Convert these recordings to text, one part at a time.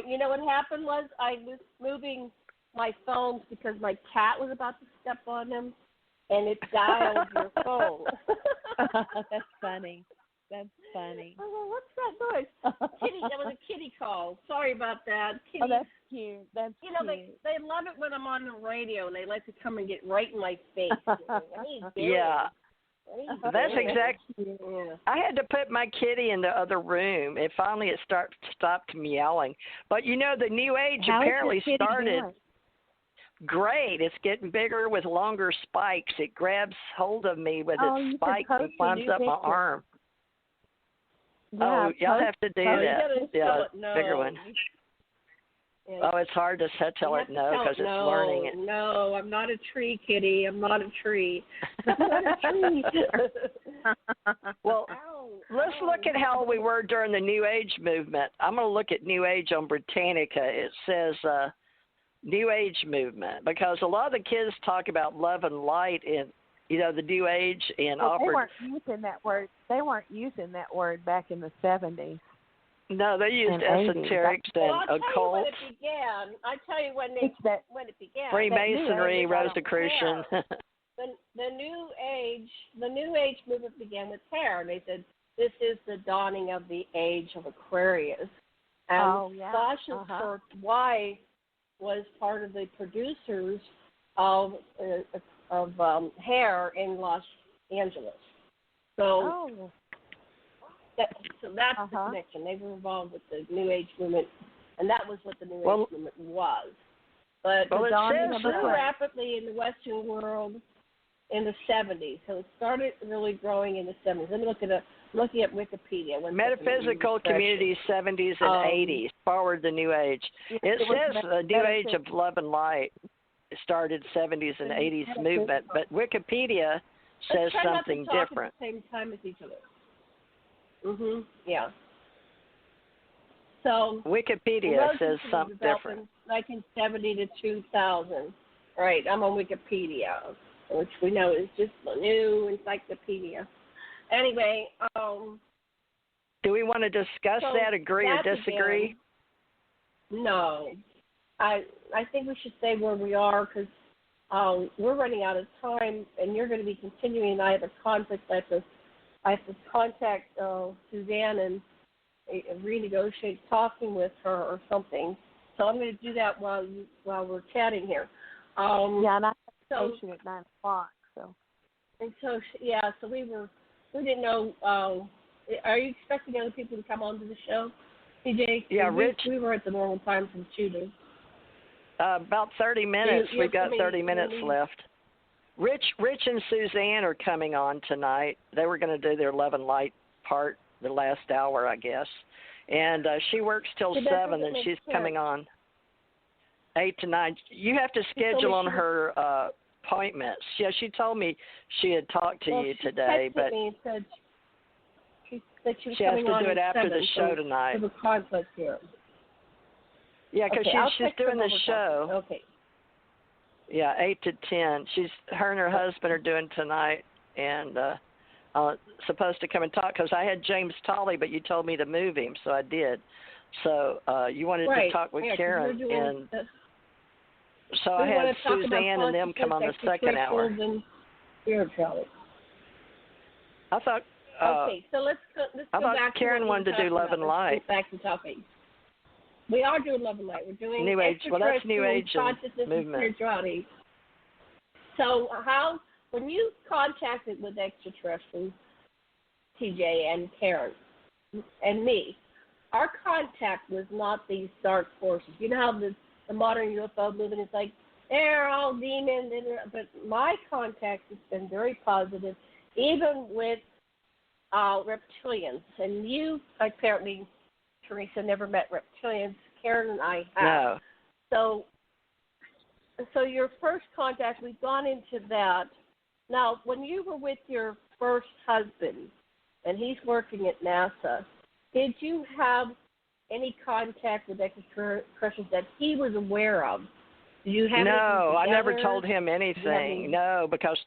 You know what happened was I was moving my phones because my cat was about to step on them, and it dialed your phone. That's funny. That's funny. Oh, what's that noise? Kitty, that was a kitty call. Sorry about that. Kitty, oh, that's cute. That's you know, cute. they love it when I'm on the radio, and they like to come and get right in my face. What are you doing? Yeah. That's doing? exactly. Yeah. I had to put my kitty in the other room. It stopped meowing. But you know, the new age How apparently is your kitty started. doing? Great. It's getting bigger with longer spikes. It grabs hold of me with its spikes and climbs up my arm. Yeah, y'all have to do that. Yeah, no. bigger one. Yeah. Oh, it's hard to tell it no because it's learning it. No, I'm not a tree, kitty. I'm not a tree. I'm not a tree. Well, let's look at how we were during the New Age movement. I'm going to look at New Age on Britannica. It says New Age movement because a lot of the kids talk about love and light in, the New Age and offered. They weren't using that word. They weren't using that word back in the 70s. No, they used esoterics and occult. I'll tell you when it began. Freemasonry, Rosicrucian. The New Age movement began with hair, and they said this is the dawning of the age of Aquarius. And Sasha Sort Y was part of the producers of hair in Los Angeles. So. So that's the connection. They were involved with the New Age movement, and that was what the New Age movement was. But it grew rapidly in the Western world in the 70s. So it started really growing in the 70s. Let me looking at Wikipedia. Metaphysical community 70s and 80s forward the New Age. It says the New Age of love and light started 70s and 80s movement, but Wikipedia says something different. At the same time as each other. Yeah. So Wikipedia says something different. 1970 to 2000. Right, I'm on Wikipedia, which we know is just a new encyclopedia. Anyway, do we want to discuss that? Agree or disagree? No, I think we should stay where we are because we're running out of time, and you're going to be continuing. I have a conflict. I have to contact Suzanne and renegotiate talking with her or something. So I'm going to do that while we're chatting here. And I have a station at 9 o'clock. So we didn't know. Are you expecting other people to come onto the show, TJ? Yeah, Rich. We were at the normal time from shooting. About 30 minutes. We've got 30 minutes left. Rich and Suzanne are coming on tonight. They were going to do their Love and Light part the last hour, I guess. And she works till 7, and she's coming on 8 to 9. You have to schedule on her appointments. Yeah, she told me she had talked to you today, but she said she has to do it after the show tonight. For the conflict here. Yeah, because she's doing the show. Okay. Yeah, 8 to 10. Her and her husband are doing tonight, and supposed to come and talk because I had James Tolley, but you told me to move him, so I did. So you wanted to talk with Karen, and so I had Suzanne and them come on the second hour. I thought. Okay, so let's go back. Karen wanted to do Love and Light. Back to topic. We are doing Love and Light. We're doing New Age. Well, that's New Age consciousness movement. And spirituality. So when you contacted with extraterrestrials, TJ and Karen and me, our contact was not these dark forces. You know how the modern UFO movement is like, they're all demons. But my contact has been very positive, even with reptilians. And you apparently, Teresa, never met reptilians. Karen and I have. No. So your first contact, we've gone into that. Now, when you were with your first husband, and he's working at NASA, did you have any contact with extraterrestrials that he was aware of? Did you have No, I never told him anything. No, because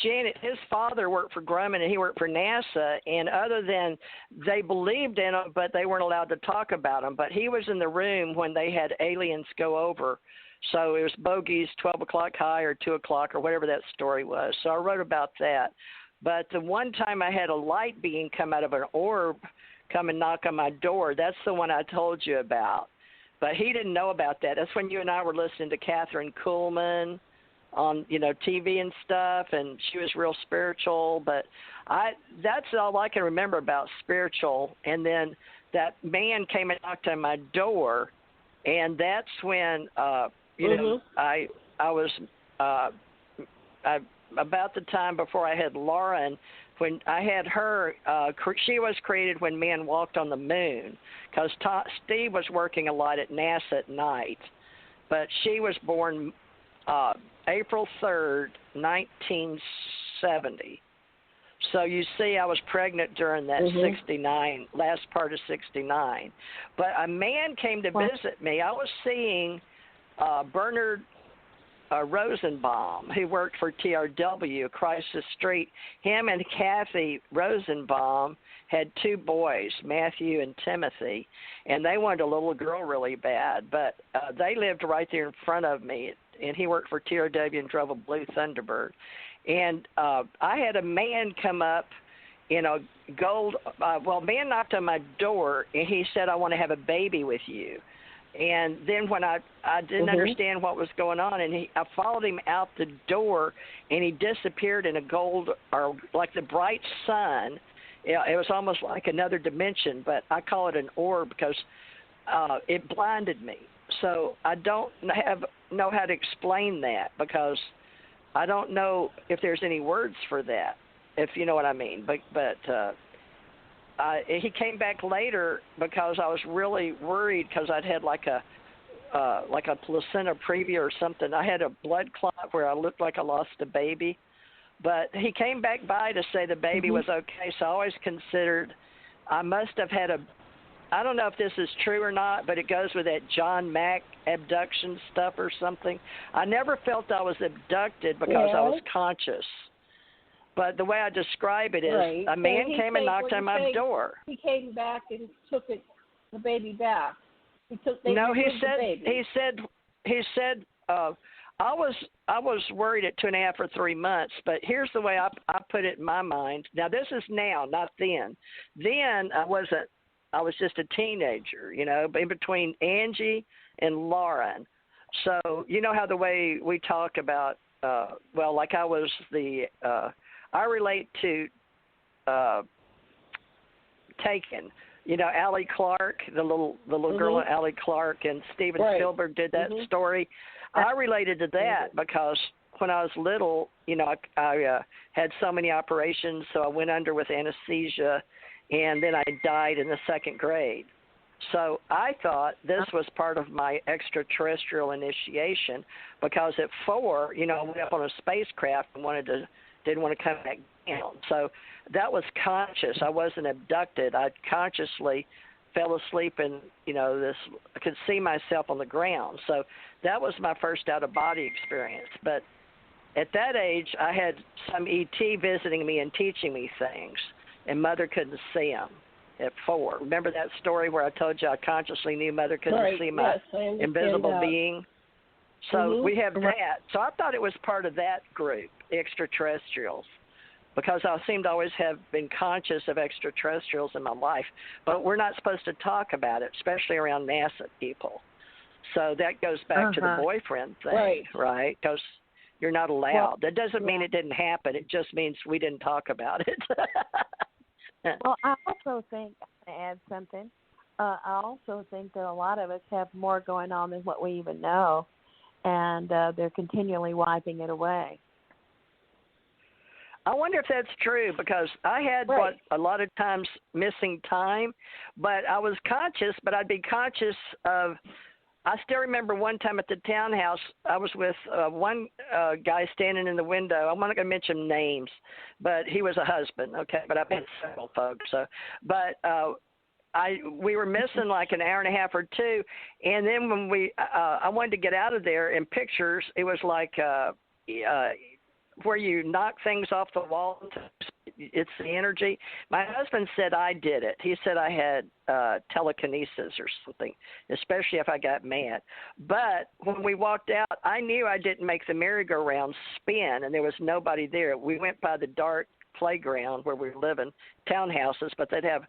Janet, his father worked for Grumman and he worked for NASA, and other than they believed in him, but they weren't allowed to talk about him. But he was in the room when they had aliens go over. So it was bogeys 12 o'clock high or 2 o'clock or whatever that story was. So I wrote about that. But the one time I had a light being come out of an orb come and knock on my door, that's the one I told you about. But he didn't know about that. That's when you and I were listening to Catherine Kuhlman on, TV and stuff, and she was real spiritual. But that's all I can remember about spiritual. And then that man came and knocked on my door, and that's when I was about the time before I had Lauren. When I had her, she was created when man walked on the moon, because Steve was working a lot at NASA at night. But she was born April 3rd, 1970. So you see, I was pregnant during that 69, last part of 69. But a man came to visit me. I was seeing Bernard Rosenbaum, who worked for TRW across the street. Him and Kathy Rosenbaum had 2 boys, Matthew and Timothy, and they wanted a little girl really bad. But they lived right there in front of me, and he worked for TRW and drove a blue Thunderbird. And I had a man come up in a gold, man knocked on my door, and he said, "I want to have a baby with you." And then when I didn't understand what was going on, and I followed him out the door, and he disappeared in a gold, or like the bright sun. It was almost like another dimension, but I call it an orb because it blinded me. So I don't know how to explain that, because I don't know if there's any words for that, if you know what I mean. But he came back later because I was really worried, because I'd had like a placenta previa or something. I had a blood clot where I looked like I lost a baby. But he came back by to say the baby was okay, so I always considered I must have had I don't know if this is true or not, but it goes with that John Mack abduction stuff or something. I never felt I was abducted because I was conscious. But the way I describe it is a man came and knocked on my door. He came back and took the baby back. He said I was worried at 2.5 or 3 months, but here's the way I put it in my mind. Now this is now, not then. Then I was just a teenager, in between Angie and Lauren. So you know how the way we talk about, like I was I relate to Taken. Allie Clark, the little girl, Allie Clark, and Steven Spielberg did that story. I related to that because when I was little, I had so many operations, so I went under with anesthesia, and then I died in the 2nd grade. So I thought this was part of my extraterrestrial initiation, because at 4, I went up on a spacecraft and didn't want to come back down. So that was conscious. I wasn't abducted. I consciously fell asleep and, I could see myself on the ground. So that was my first out-of-body experience. But at that age, I had some ET visiting me and teaching me things, and Mother couldn't see them at 4. Remember that story where I told you I consciously knew Mother couldn't see my invisible being? So we have that. So I thought it was part of that group, extraterrestrials, because I seem to always have been conscious of extraterrestrials in my life. But we're not supposed to talk about it, especially around NASA people. So that goes back to the boyfriend thing, right? Because you're not allowed. Well, that doesn't mean it didn't happen. It just means we didn't talk about it. Well, I also think, to add something, I also think that a lot of us have more going on than what we even know, and they're continually wiping it away. I wonder if that's true, because I had a lot of times missing time, but I was conscious, but I'd be conscious of, I still remember one time at the townhouse, I was with one guy standing in the window. I'm not going to mention names, but he was a husband, okay, but I've had several folks. We were missing like an hour and a half or 2, and then when I wanted to get out of there in pictures, it was like where you knock things off the wall. It's the energy. My husband said I did it. He said I had telekinesis or something, especially if I got mad. But when we walked out, I knew I didn't make the merry-go-round spin, and there was nobody there. We went by the dark playground where we were living, townhouses, but they'd have,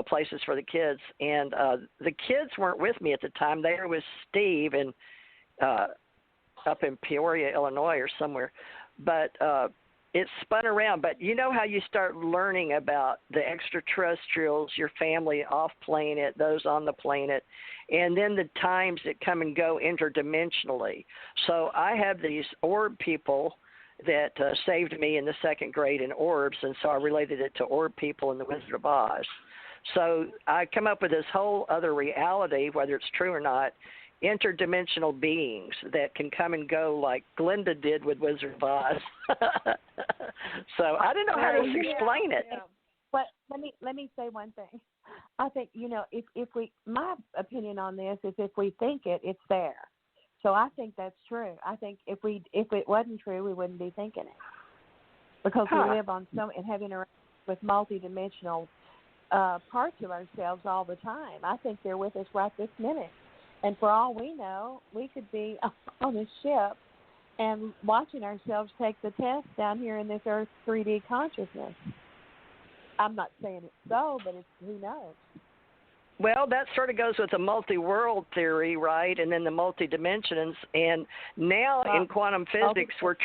places for the kids. And the kids weren't with me at the time. They were with Steve and up in Peoria, Illinois or somewhere. But it spun around. But you know how you start learning about the extraterrestrials, your family off planet, those on the planet, and then the times that come and go interdimensionally. So I have these orb people that saved me in the second grade in orbs, and so I related it to orb people in the Wizard of Oz. So I come up with this whole other reality, whether it's true or not, interdimensional beings that can come and go like Glenda did with Wizard of Oz. So I don't know how to explain it. Yeah. But let me say one thing. I think, if we, my opinion on this is if we think it, it's there. So I think that's true. I think if it wasn't true, we wouldn't be thinking it, because we live on and have interactions with multidimensional parts of ourselves all the time. I think they're with us right this minute. And for all we know, we could be on a ship and watching ourselves take the test down here in this Earth 3D consciousness. I'm not saying it's so, but who knows? Well, that sort of goes with the multi-world theory, right? And then the multi-dimensions. And now in quantum physics, we're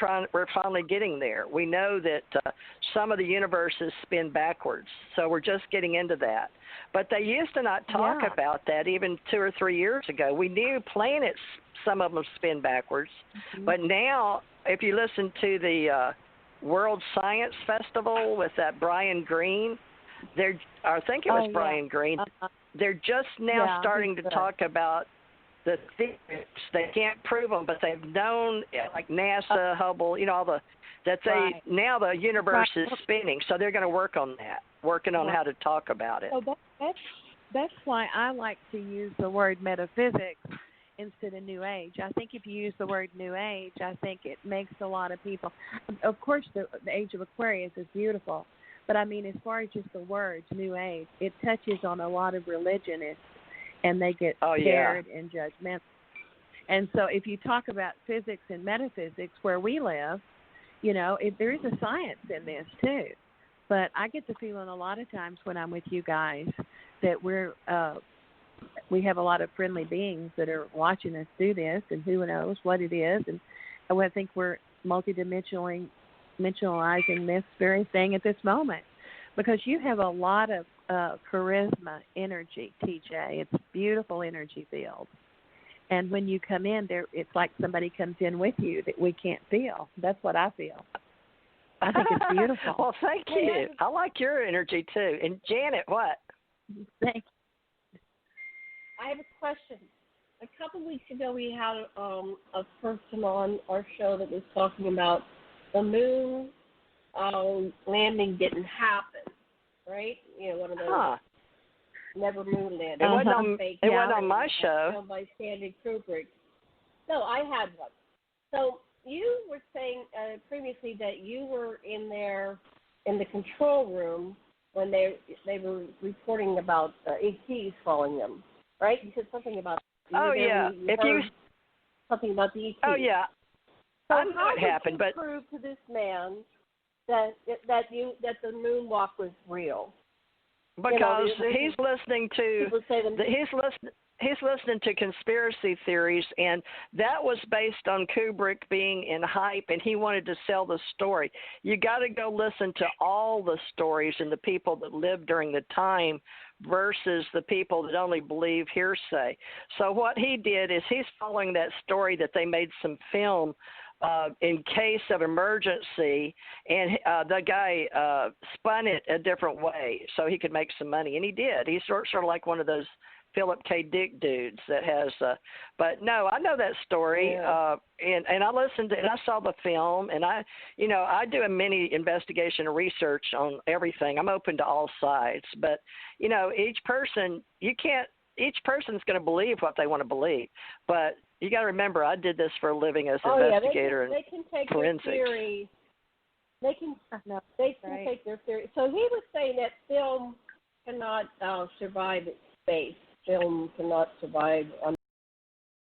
finally getting there. We know that some of the universes spin backwards, so we're just getting into that. But they used to not talk about that even 2 or 3 years ago. We knew planets, some of them spin backwards. Mm-hmm. But now, if you listen to the World Science Festival with that Brian Greene, I think it was Brian Greene, they're just now starting to talk about the theories. They can't prove them, but they've known, like NASA, Hubble, now the universe is spinning, so they're going to work on that, working on how to talk about it. So that's why I like to use the word metaphysics instead of New Age. I think if you use the word New Age, I think it makes a lot of people. Of course, the Age of Aquarius is beautiful, but I mean, as far as just the words New Age, it touches on a lot of religionists, and they get scared and judgmental. And so, if you talk about physics and metaphysics where we live, there is a science in this too. But I get the feeling a lot of times when I'm with you guys that we have a lot of friendly beings that are watching us do this, and who knows what it is. And I think we're multidimensionalizing this very thing at this moment, because you have a lot of charisma, energy, TJ. It's a beautiful energy field. And when you come in there, it's like somebody comes in with you that we can't feel. That's what I feel. I think it's beautiful. Well, thank you. I like your energy, too. And Janet, what? Thank you. I have a question. A couple of weeks ago, we had a person on our show that was talking about the moon landing didn't happen, right? One of those never moon landing. It wasn't on my show. By Stanley Kubrick. No, I had one. So you were saying previously that you were in there in the control room when they were reporting about ETs following them, right? You said something about. Something about the ETs. Oh yeah. So I know what happened, but prove to this man that the moonwalk was real. Because he's listening to he's listening to conspiracy theories, and that was based on Kubrick being in hype, and he wanted to sell the story. You got to go listen to all the stories and the people that lived during the time versus the people that only believe hearsay. So what he did is he's following that story that they made some film in case of emergency, and the guy spun it a different way so he could make some money, and he did. He's sort of like one of those Philip K. Dick dudes that has, but no, I know that story, and I listened to, and I saw the film, and I do a mini investigation and research on everything. I'm open to all sides, but each person's going to believe what they want to believe, but you got to remember, I did this for a living as an investigator they can take forensics. Your theory They can take their theory. So he was saying that film cannot survive its space. Film cannot survive on